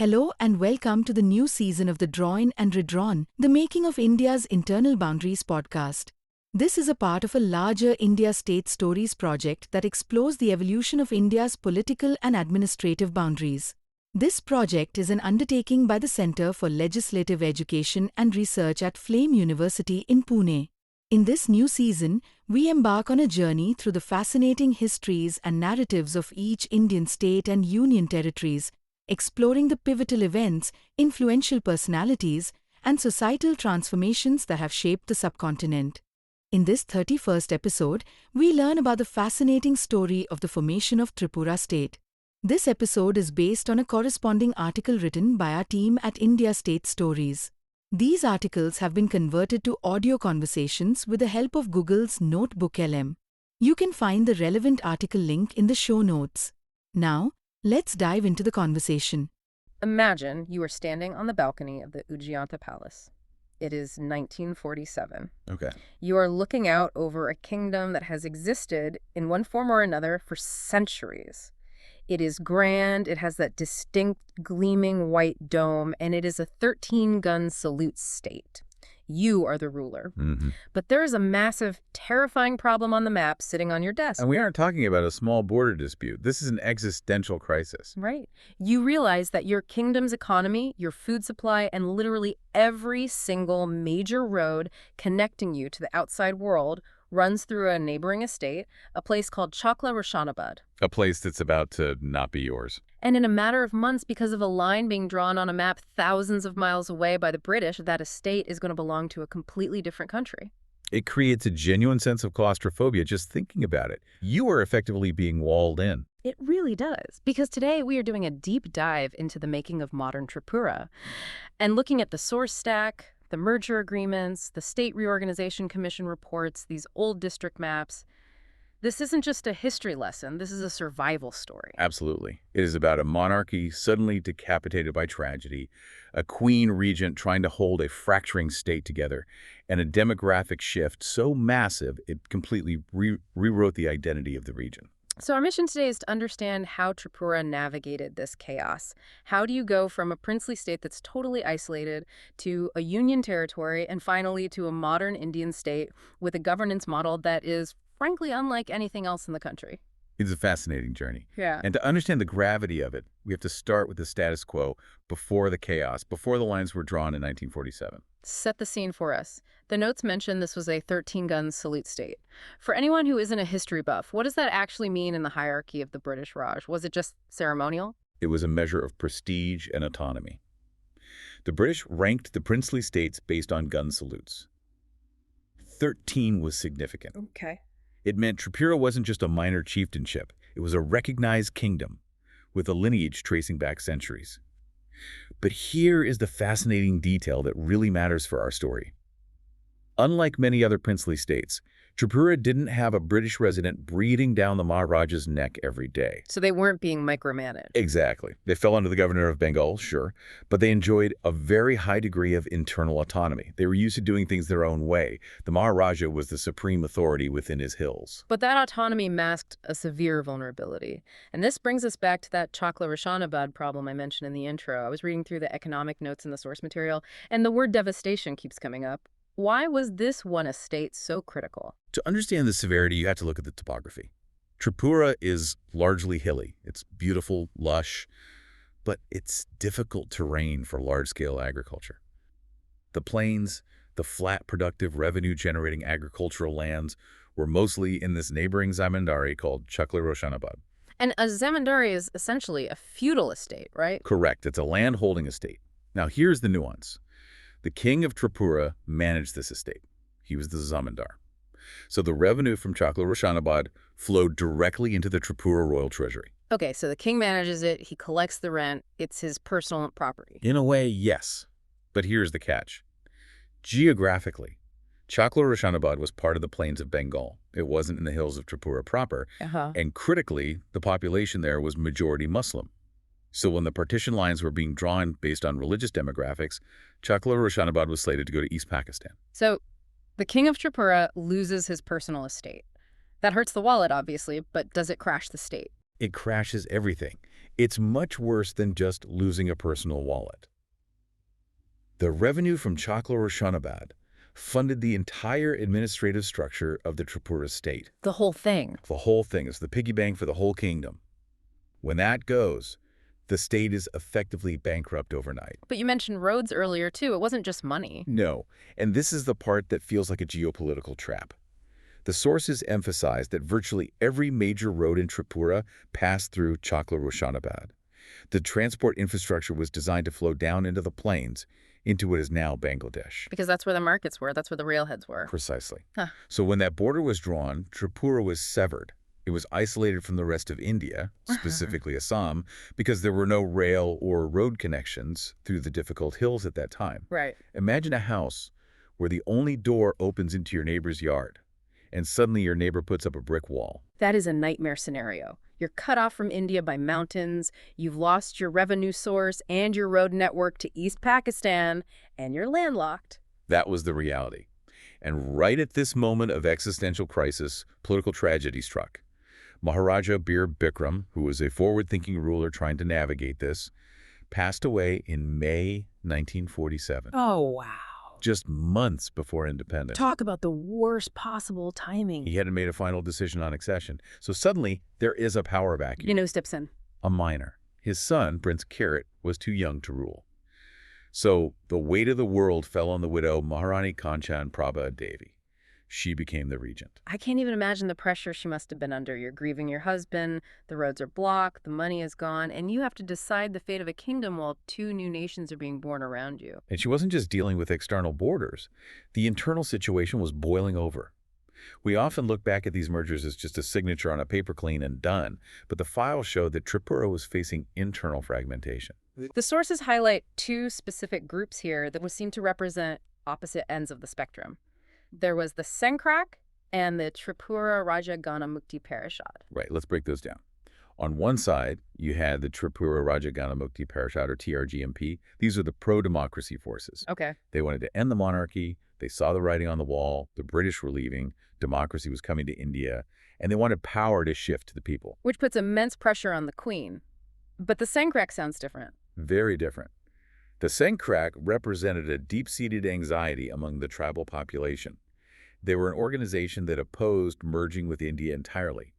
Hello and welcome to the new season of the Drawn and Redrawn, the Making of India's Internal Boundaries podcast. This is a part of a larger India State Stories project that explores the evolution of India's political and administrative boundaries. This project is an undertaking by the Centre for Legislative Education and Research at Flame University in Pune. In this new season, we embark on a journey through the fascinating histories and narratives of each Indian state and union territories, exploring the pivotal events, influential personalities, and societal transformations that have shaped the subcontinent. In this 31st episode, we learn about the fascinating story of the formation of Tripura state. This episode is based on a corresponding article written by our team at India State Stories. These articles have been converted to audio conversations with the help of Google's Notebook LM. You can find the relevant article link in the show notes. Now, let's dive into the conversation. Imagine you are standing on the balcony of the Ujjanta Palace. It is 1947. Okay. You are looking out over a kingdom that has existed in one form or another for centuries. It is grand, it has that distinct gleaming white dome, and it is a 13-gun salute state. You are the ruler. But there is a massive, terrifying problem on the map sitting on your desk. And we aren't talking about a small border dispute. This is an existential crisis. Right. You realize that your kingdom's economy, your food supply, and literally every single major road connecting you to the outside world runs through a neighboring estate, a place called Chakla Roshanabad. A place that's about to not be yours. And in a matter of months, because of a line being drawn on a map thousands of miles away by the British, that estate is going to belong to a completely different country. It creates a genuine sense of claustrophobia just thinking about it. You are effectively being walled in. It really does, because today we are doing a deep dive into the making of modern Tripura and looking at the source stack, the merger agreements, the State Reorganization Commission reports, these old district maps. This isn't just a history lesson, this is a survival story. Absolutely. It is about a monarchy suddenly decapitated by tragedy, a queen regent trying to hold a fracturing state together, and a demographic shift so massive it completely rewrote the identity of the region. So our mission today is to understand how Tripura navigated this chaos. How do you go from a princely state that's totally isolated to a union territory and finally to a modern Indian state with a governance model that is frankly unlike anything else in the country? It's a fascinating journey. Yeah. And to understand the gravity of it, we have to start with the status quo before the chaos, before the lines were drawn in 1947. Set the scene for us. The notes mention this was a 13-gun salute state. For anyone who isn't a history buff, what does that actually mean in the hierarchy of the British Raj? Was it just ceremonial? It was a measure of prestige and autonomy. The British ranked the princely states based on gun salutes. 13 was significant. Okay. It meant Tripura wasn't just a minor chieftainship. It was a recognized kingdom, with a lineage tracing back centuries. But here is the fascinating detail that really matters for our story. Unlike many other princely states, Tripura didn't have a British resident breathing down the Maharaja's neck every day. So they weren't being micromanaged. Exactly. They fell under the governor of Bengal, sure, but they enjoyed a very high degree of internal autonomy. They were used to doing things their own way. The Maharaja was the supreme authority within his hills. But that autonomy masked a severe vulnerability. And this brings us back to that Chakla Roshanabad problem I mentioned in the intro. I was reading through the economic notes in the source material, and the word devastation keeps coming up. Why was this one estate so critical? To understand the severity, you have to look at the topography. Tripura is largely hilly. It's beautiful, lush, but it's difficult terrain for large-scale agriculture. The plains, the flat, productive, revenue-generating agricultural lands were mostly in this neighboring zamindari called Chakla Roshanabad. And a zamindari is essentially a feudal estate, right? Correct. It's a land-holding estate. Now, here's the nuance. The king of Tripura managed this estate. He was the zamindar. So the revenue from Chakla Roshanabad flowed directly into the Tripura royal treasury. Okay, so the king manages it, he collects the rent, it's his personal property. In a way, yes. But here's the catch. Geographically, Chakla Roshanabad was part of the plains of Bengal. It wasn't in the hills of Tripura proper. And critically, the population there was majority Muslim. So when the partition lines were being drawn based on religious demographics, Chakla Roshanabad was slated to go to East Pakistan. So the king of Tripura loses his personal estate. That hurts the wallet, obviously, but does it crash the state? It crashes everything. It's much worse than just losing a personal wallet. The revenue from Chakla funded the entire administrative structure of the Tripura state. The whole thing. The whole thing is the piggy bank for the whole kingdom. When that goes, the state is effectively bankrupt overnight. But you mentioned roads earlier, too. It wasn't just money. No, and this is the part that feels like a geopolitical trap. The sources emphasize that virtually every major road in Tripura passed through Chakla. The transport infrastructure was designed to flow down into the plains, into what is now Bangladesh. Because that's where the markets were. That's where the railheads were. Precisely. Huh. So when that border was drawn, Tripura was severed. It was isolated from the rest of India, specifically Assam, because there were no rail or road connections through the difficult hills at that time. Right. Imagine a house where the only door opens into your neighbor's yard, and suddenly your neighbor puts up a brick wall. That is a nightmare scenario. You're cut off from India by mountains, you've lost your revenue source and your road network to East Pakistan, and you're landlocked. That was the reality. And right at this moment of existential crisis, political tragedy struck. Maharaja Bir Bikram, who was a forward-thinking ruler trying to navigate this, passed away in May 1947. Oh, wow. Just months before independence. Talk about the worst possible timing. He hadn't made a final decision on accession. So suddenly, there is a power vacuum. You know who steps in? A minor. His son, Prince Kirit, was too young to rule. So the weight of the world fell on the widow Maharani Kanchan Prabha Devi. She became the regent. I can't even imagine the pressure she must have been under. You're grieving your husband, the roads are blocked, the money is gone, and you have to decide the fate of a kingdom while two new nations are being born around you. And she wasn't just dealing with external borders. The internal situation was boiling over. We often look back at these mergers as just a signature on a paper clean and done, but the files show that Tripura was facing internal fragmentation. The sources highlight two specific groups here that would seem to represent opposite ends of the spectrum. There was the Senkrak and the Tripura Raja Gana Mukti Parishad. Right, let's break those down. On one side, you had the Tripura Raja Gana Mukti Parishad, or TRGMP. These are the pro-democracy forces. Okay. They wanted to end the monarchy. They saw the writing on the wall. The British were leaving. Democracy was coming to India. And they wanted power to shift to the people. Which puts immense pressure on the queen. But the Senkrak sounds different. Very different. The Senkrak represented a deep-seated anxiety among the tribal population. They were an organization that opposed merging with India entirely.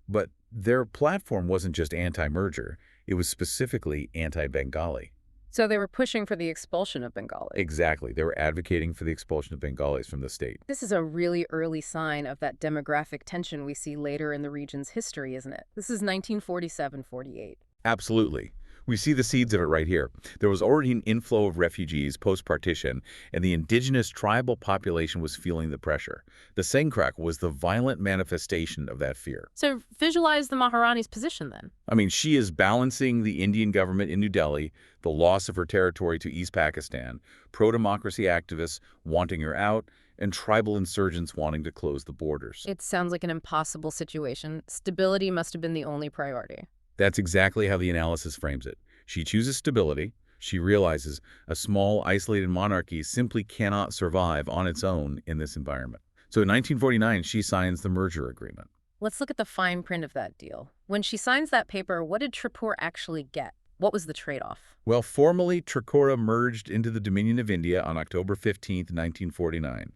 But their platform wasn't just anti-merger, it was specifically anti-Bengali. So they were pushing for the expulsion of Bengali. Exactly. They were advocating for the expulsion of Bengalis from the state. This is a really early sign of that demographic tension we see later in the region's history, isn't it? This is 1947-48. Absolutely. We see the seeds of it right here. There was already an inflow of refugees post-partition, and the indigenous tribal population was feeling the pressure. The Senkrak was the violent manifestation of that fear. So visualize the Maharani's position then. I mean, she is balancing the Indian government in New Delhi, the loss of her territory to East Pakistan, pro-democracy activists wanting her out, and tribal insurgents wanting to close the borders. It sounds like an impossible situation. Stability must have been the only priority. That's exactly how the analysis frames it. She chooses stability. She realizes a small, isolated monarchy simply cannot survive on its own in this environment. So in 1949, she signs the merger agreement. Let's look at the fine print of that deal. When she signs that paper, what did Tripura actually get? What was the trade-off? Well, formally, Tripura merged into the Dominion of India on October 15, 1949.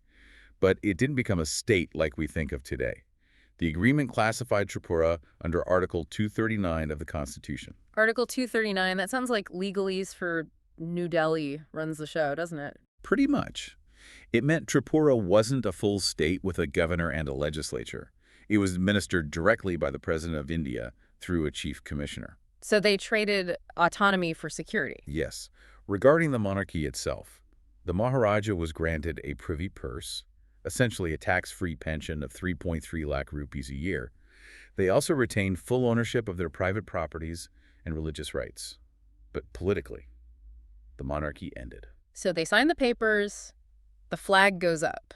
But it didn't become a state like we think of today. The agreement classified Tripura under Article 239 of the Constitution. Article 239, that sounds like legalese for New Delhi runs the show, doesn't it? Pretty much. It meant Tripura wasn't a full state with a governor and a legislature. It was administered directly by the President of India through a chief commissioner. So they traded autonomy for security. Yes. Regarding the monarchy itself, the Maharaja was granted a privy purse, essentially a tax-free pension of 3.3 lakh rupees a year. They also retained full ownership of their private properties and religious rights. But politically, the monarchy ended. So they signed the papers, the flag goes up.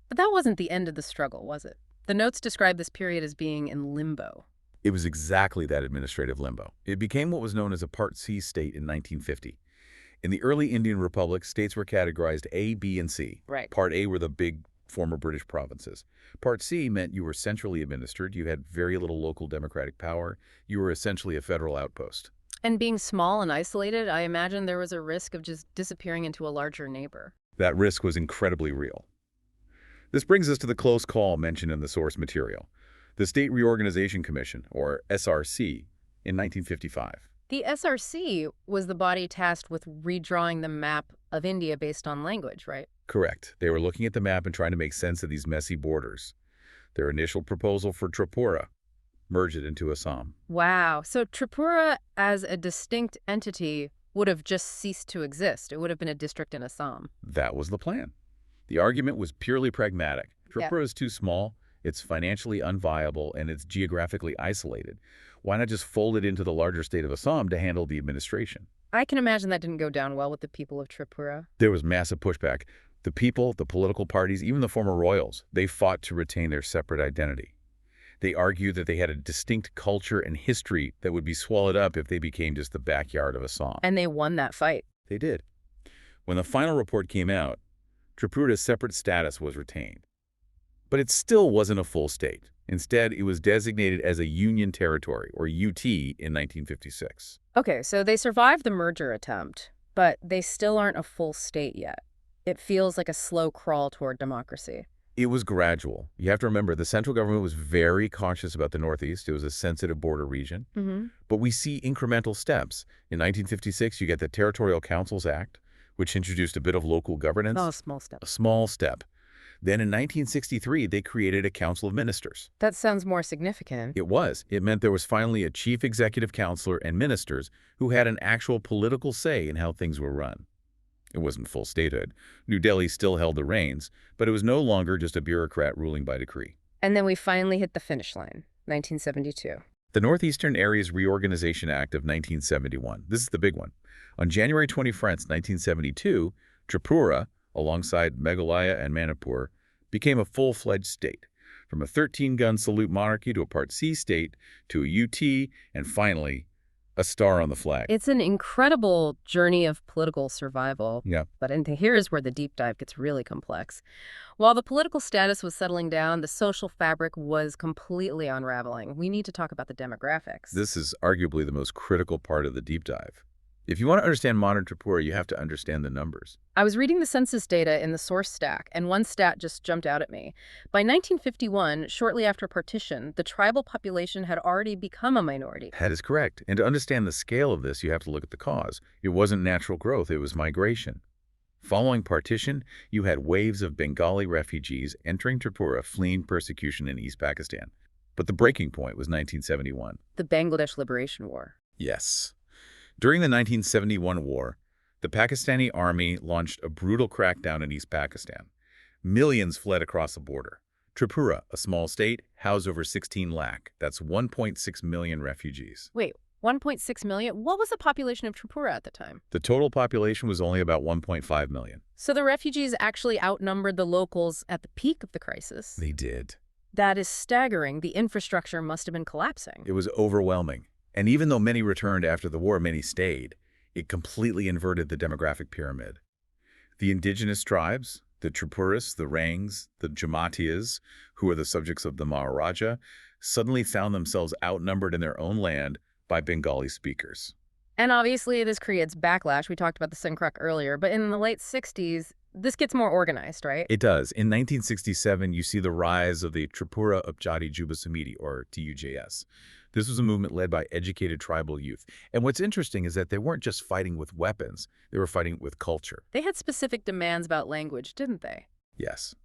But that wasn't the end of the struggle, was it? The notes describe this period as being in limbo. It was exactly that administrative limbo. It became what was known as a Part C state in 1950. In the early Indian Republic, states were categorized A, B, and C. Right. Part A were the big former British provinces. Part C meant you were centrally administered, you had very little local democratic power, you were essentially a federal outpost. And being small and isolated, I imagine there was a risk of just disappearing into a larger neighbor. That risk was incredibly real. This brings us to the close call mentioned in the source material, the State Reorganization Commission, or SRC, in 1955. The SRC was the body tasked with redrawing the map of India based on language, right? Correct. They were looking at the map and trying to make sense of these messy borders. Their initial proposal for Tripura merged it into Assam. Wow. So Tripura as a distinct entity would have just ceased to exist. It would have been a district in Assam. That was the plan. The argument was purely pragmatic. Tripura is too small, it's financially unviable, and it's geographically isolated. Why not just fold it into the larger state of Assam to handle the administration? I can imagine that didn't go down well with the people of Tripura. There was massive pushback. The people, the political parties, even the former royals, they fought to retain their separate identity. They argued that they had a distinct culture and history that would be swallowed up if they became just the backyard of Assam. And they won that fight. They did. When the final report came out, Tripura's separate status was retained. But it still wasn't a full state. Instead, it was designated as a Union Territory, or UT, in 1956. Okay, so they survived the merger attempt, but they still aren't a full state yet. It feels like a slow crawl toward democracy. It was gradual. You have to remember, the central government was very cautious about the Northeast. It was a sensitive border region. But we see incremental steps. In 1956, you get the Territorial Councils Act, which introduced a bit of local governance. Oh, a small step. A small step. Then in 1963, they created a Council of Ministers. That sounds more significant. It was. It meant there was finally a chief executive counselor and ministers who had an actual political say in how things were run. It wasn't full statehood. New Delhi still held the reins, but it was no longer just a bureaucrat ruling by decree. And then we finally hit the finish line, 1972. The Northeastern Areas Reorganization Act of 1971. This is the big one. On January 21st, 1972, Tripura, alongside Meghalaya and Manipur, became a full-fledged state. From a 13-gun salute monarchy to a Part C state to a UT, and finally, a star on the flag. It's an incredible journey of political survival. Yeah. But here's where the deep dive gets really complex. While the political status was settling down, the social fabric was completely unraveling. We need to talk about the demographics. This is arguably the most critical part of the deep dive. If you want to understand modern Tripura, you have to understand the numbers. I was reading the census data in the source stack, and one stat just jumped out at me. By 1951, shortly after partition, the tribal population had already become a minority. That is correct. And to understand the scale of this, you have to look at the cause. It wasn't natural growth, it was migration. Following partition, you had waves of Bengali refugees entering Tripura, fleeing persecution in East Pakistan. But the breaking point was 1971. The Bangladesh Liberation War. Yes. During the 1971 war, the Pakistani army launched a brutal crackdown in East Pakistan. Millions fled across the border. Tripura, a small state, housed over 16 lakh. That's 1.6 million refugees. Wait, 1.6 million? What was the population of Tripura at the time? The total population was only about 1.5 million. So the refugees actually outnumbered the locals at the peak of the crisis. They did. That is staggering. The infrastructure must have been collapsing. It was overwhelming. And even though many returned after the war, many stayed. It completely inverted the demographic pyramid. The indigenous tribes, the Tripuris, the Rangs, the Jamatiyas, who are the subjects of the Maharaja, suddenly found themselves outnumbered in their own land by Bengali speakers. And obviously this creates backlash. We talked about the Sinkrak earlier, but in the late 60s, this gets more organized, right? It does. In 1967, you see the rise of the Tripura Upjati Juba Samiti, or TUJS. This was a movement led by educated tribal youth. And what's interesting is that they weren't just fighting with weapons, they were fighting with culture. They had specific demands about language, didn't they? Yes.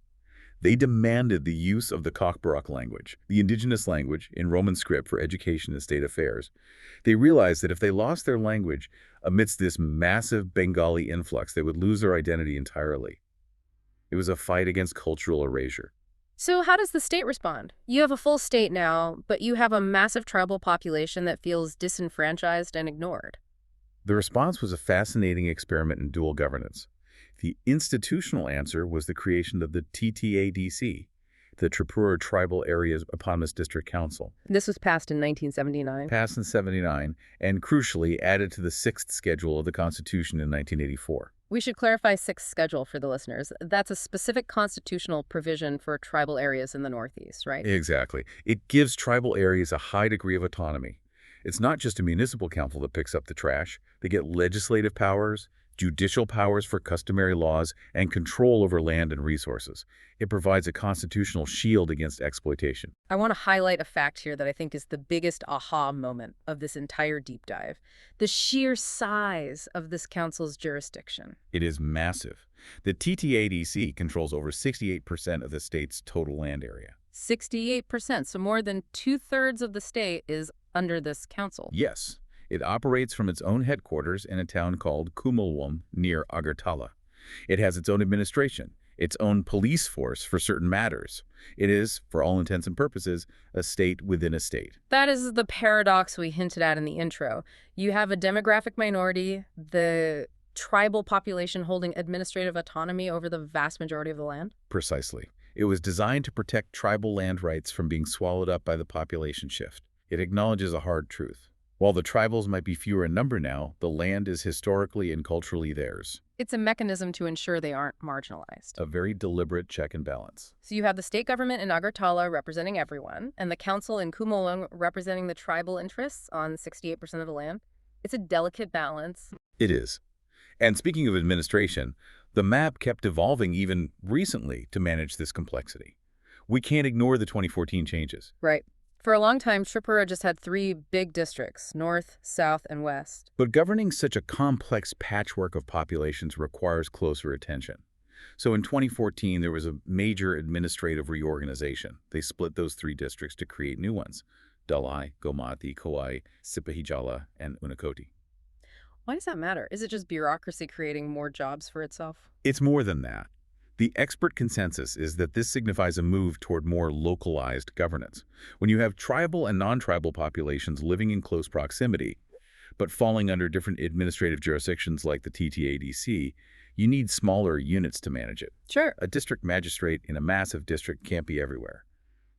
They demanded the use of the Cockburrock language, the indigenous language in Roman script for education and state affairs. They realized that if they lost their language amidst this massive Bengali influx, they would lose their identity entirely. It was a fight against cultural erasure. So how does the state respond? You have a full state now, but you have a massive tribal population that feels disenfranchised and ignored. The response was a fascinating experiment in dual governance. The institutional answer was the creation of the TTADC, the Tripura Tribal Areas Eponymous District Council. This was passed in 1979. Passed in 79, and crucially added to the 6th schedule of the Constitution in 1984. We should clarify sixth schedule for the listeners. That's a specific constitutional provision for tribal areas in the Northeast, right? Exactly. It gives tribal areas a high degree of autonomy. It's not just a municipal council that picks up the trash. They get legislative powers, judicial powers for customary laws, and control over land and resources. It provides a constitutional shield against exploitation. I want to highlight a fact here that I think is the biggest aha moment of this entire deep dive: the sheer size of this council's jurisdiction. It is massive. The TTADC controls over 68% of the state's total land area. 68%, so more than 2/3 of the state is under this council. Yes, it operates from its own headquarters in a town called Kumulwum near Agartala. It has its own administration, its own police force for certain matters. It is, for all intents and purposes, a state within a state. That is the paradox we hinted at in the intro. You have a demographic minority, the tribal population holding administrative autonomy over the vast majority of the land. Precisely. It was designed to protect tribal land rights from being swallowed up by the population shift. It acknowledges a hard truth. While the tribals might be fewer in number now, the land is historically and culturally theirs. It's a mechanism to ensure they aren't marginalized. A very deliberate check and balance. So you have the state government in Agartala representing everyone, and the council in Kumulwum representing the tribal interests on 68% of the land. It's a delicate balance. It is. And speaking of administration, the map kept evolving even recently to manage this complexity. We can't ignore the 2014 changes. Right. For a long time, Tripura just had 3 big districts: north, south, and west. But governing such a complex patchwork of populations requires closer attention. So in 2014, there was a major administrative reorganization. They split those 3 districts to create new ones: Dalai, Gomati, Kauai, Sipahijala, and Unakoti. Why does that matter? Is it just bureaucracy creating more jobs for itself? It's more than that. The expert consensus is that this signifies a move toward more localized governance. When you have tribal and non-tribal populations living in close proximity, but falling under different administrative jurisdictions like the TTADC, you need smaller units to manage it. Sure. A district magistrate in a massive district can't be everywhere.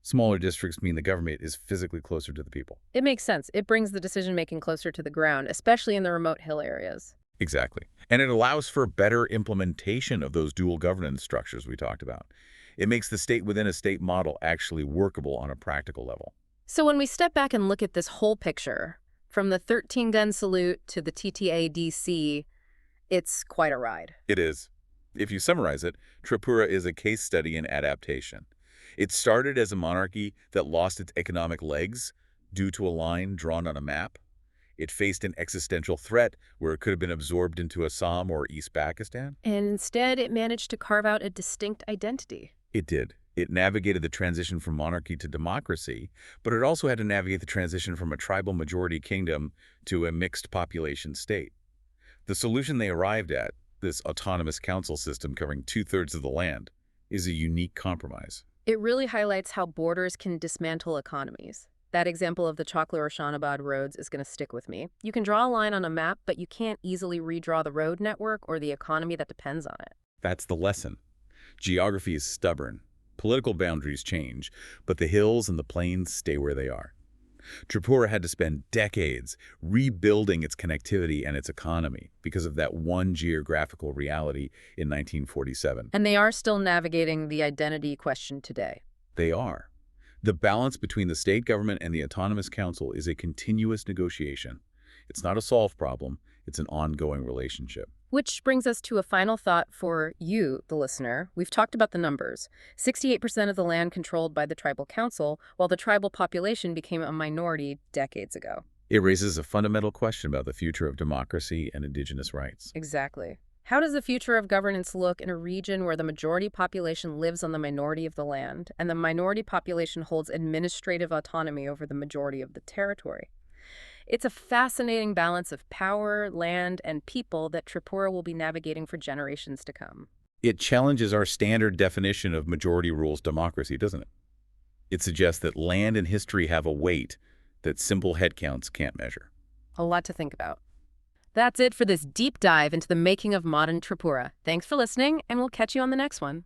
Smaller districts mean the government is physically closer to the people. It makes sense. It brings the decision-making closer to the ground, especially in the remote hill areas. Exactly. And it allows for better implementation of those dual governance structures we talked about. It makes the state within a state model actually workable on a practical level. So when we step back and look at this whole picture, from the 13-gun salute to the TTADC, it's quite a ride. It is. If you summarize it, Tripura is a case study in adaptation. It started as a monarchy that lost its economic legs due to a line drawn on a map. It faced an existential threat where it could have been absorbed into Assam or East Pakistan. And instead, it managed to carve out a distinct identity. It did. It navigated the transition from monarchy to democracy, but it also had to navigate the transition from a tribal majority kingdom to a mixed population state. The solution they arrived at, this autonomous council system covering 2/3 of the land, is a unique compromise. It really highlights how borders can dismantle economies. That example of the Chakla-Roshanabad roads is going to stick with me. You can draw a line on a map, but you can't easily redraw the road network or the economy that depends on it. That's the lesson. Geography is stubborn. Political boundaries change, but the hills and the plains stay where they are. Tripura had to spend decades rebuilding its connectivity and its economy because of that one geographical reality in 1947. And they are still navigating the identity question today. They are. The balance between the state government and the autonomous council is a continuous negotiation. It's not a solved problem, it's an ongoing relationship. Which brings us to a final thought for you, the listener. We've talked about the numbers. 68% of the land controlled by the tribal council, while the tribal population became a minority decades ago. It raises a fundamental question about the future of democracy and indigenous rights. Exactly. How does the future of governance look in a region where the majority population lives on the minority of the land, and the minority population holds administrative autonomy over the majority of the territory? It's a fascinating balance of power, land, and people that Tripura will be navigating for generations to come. It challenges our standard definition of majority rules democracy, doesn't it? It suggests that land and history have a weight that simple headcounts can't measure. A lot to think about. That's it for this deep dive into the making of modern Tripura. Thanks for listening, and we'll catch you on the next one.